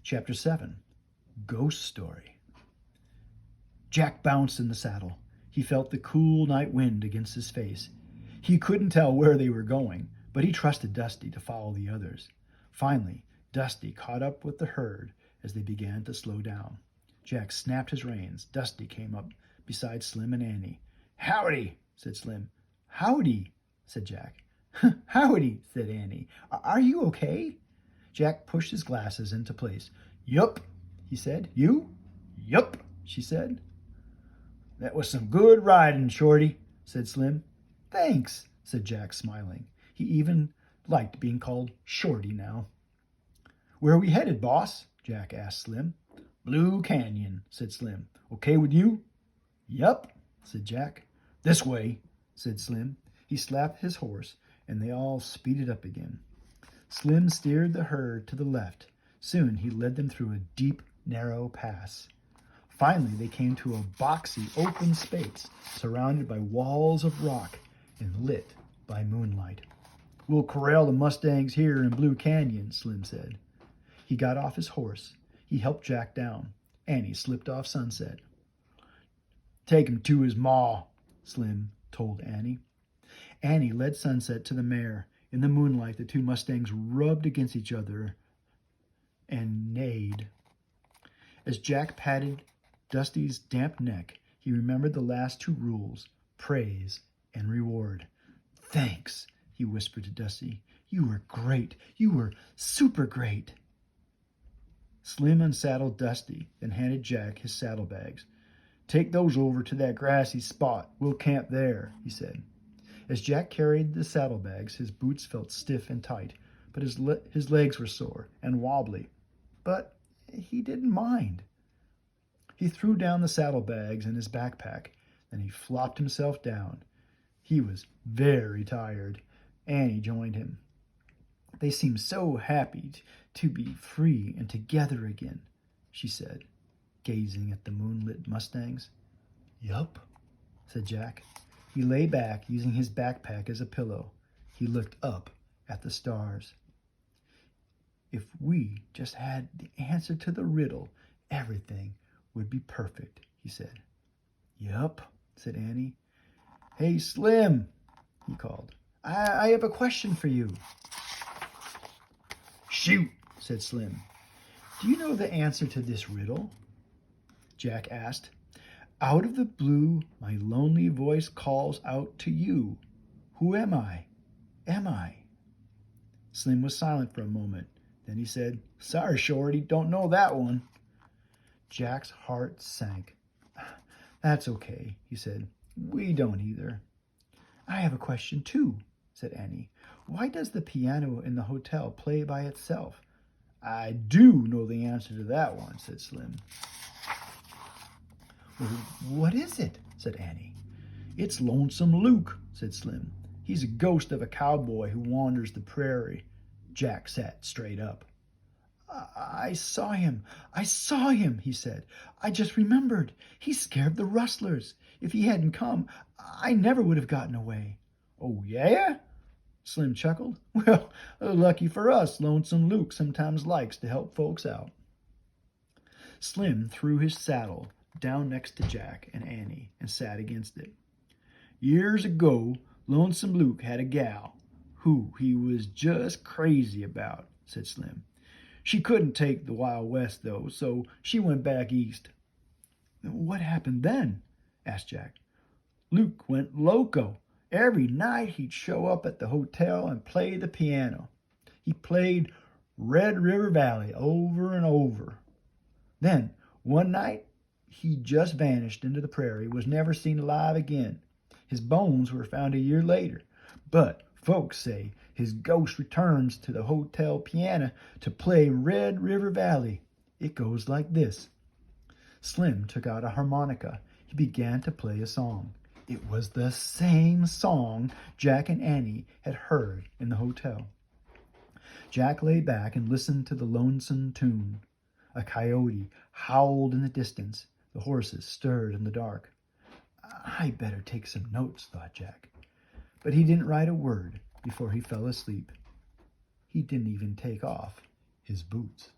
Chapter 7, Ghost Story. Jack bounced in the saddle. He felt the cool night wind against his face. He couldn't tell where they were going, but he trusted Dusty to follow the others. Finally, Dusty caught up with the herd as they began to slow down. Jack snapped his reins. Dusty came up beside Slim and Annie. "Howdy," said Slim. "Howdy," said Jack. "Howdy," said Annie. "Are you okay?" Jack pushed his glasses into place. "Yup," he said. "You?" "Yup," she said. "That was some good riding, Shorty," said Slim. "Thanks," said Jack, smiling. He even liked being called Shorty now. "Where are we headed, boss?" Jack asked Slim. "Blue Canyon," said Slim. "Okay with you?" "Yup," said Jack. "This way," said Slim. He slapped his horse, and they all speeded up again. Slim steered the herd to the left. Soon he led them through a deep, narrow pass. Finally, they came to a boxy, open space surrounded by walls of rock and lit by moonlight. "We'll corral the Mustangs here in Blue Canyon," Slim said. He got off his horse. He helped Jack down. Annie slipped off Sunset. "Take him to his maw," Slim told Annie. Annie led Sunset to the mare. In the moonlight, the two Mustangs rubbed against each other and neighed. As Jack patted Dusty's damp neck, he remembered the last two rules, praise and reward. "Thanks," he whispered to Dusty. "You were great. You were super great." Slim unsaddled Dusty, then handed Jack his saddlebags. "Take those over to that grassy spot. We'll camp there," he said. As Jack carried the saddlebags, his boots felt stiff and tight, but his legs were sore and wobbly. But he didn't mind. He threw down the saddlebags and his backpack, then he flopped himself down. He was very tired. Annie joined him. "They seem so happy to be free and together again," she said, gazing at the moonlit Mustangs. "Yup," said Jack. He lay back, using his backpack as a pillow. He looked up at the stars. "If we just had the answer to the riddle, everything would be perfect," he said. "Yup," said Annie. "Hey, Slim," he called. I have a question for you." "Shoot," said Slim. "Do you know the answer to this riddle?" Jack asked. "Out of the blue, my lonely voice calls out to you. Who am I? Am I?" Slim was silent for a moment. Then he said, "Sorry, Shorty, don't know that one." Jack's heart sank. "That's okay," he said. "We don't either." "I have a question too," said Annie. "Why does the piano in the hotel play by itself?" "I do know the answer to that one," said Slim. "Well, what is it?" said Annie. "It's Lonesome Luke," said Slim. "He's a ghost of a cowboy who wanders the prairie." Jack sat straight up. I saw him, he said. "I just remembered. He scared the rustlers. If he hadn't come, I never would have gotten away." "Oh, yeah?" Slim chuckled. "Well, lucky for us, Lonesome Luke sometimes likes to help folks out." Slim threw his saddle down next to Jack and Annie and sat against it. "Years ago, Lonesome Luke had a gal who he was just crazy about," said Slim. "She couldn't take the Wild West, though, so she went back east." "What happened then?" asked Jack. "Luke went loco. Every night he'd show up at the hotel and play the piano. He played Red River Valley over and over. Then, one night, he just vanished into the prairie, was never seen alive again. His bones were found a year later, but folks say his ghost returns to the hotel piano to play Red River Valley. It goes like this." Slim took out a harmonica. He began to play a song. It was the same song Jack and Annie had heard in the hotel. Jack lay back and listened to the lonesome tune. A coyote howled in the distance. The horses stirred in the dark. "I better take some notes," thought Jack. But he didn't write a word before he fell asleep. He didn't even take off his boots.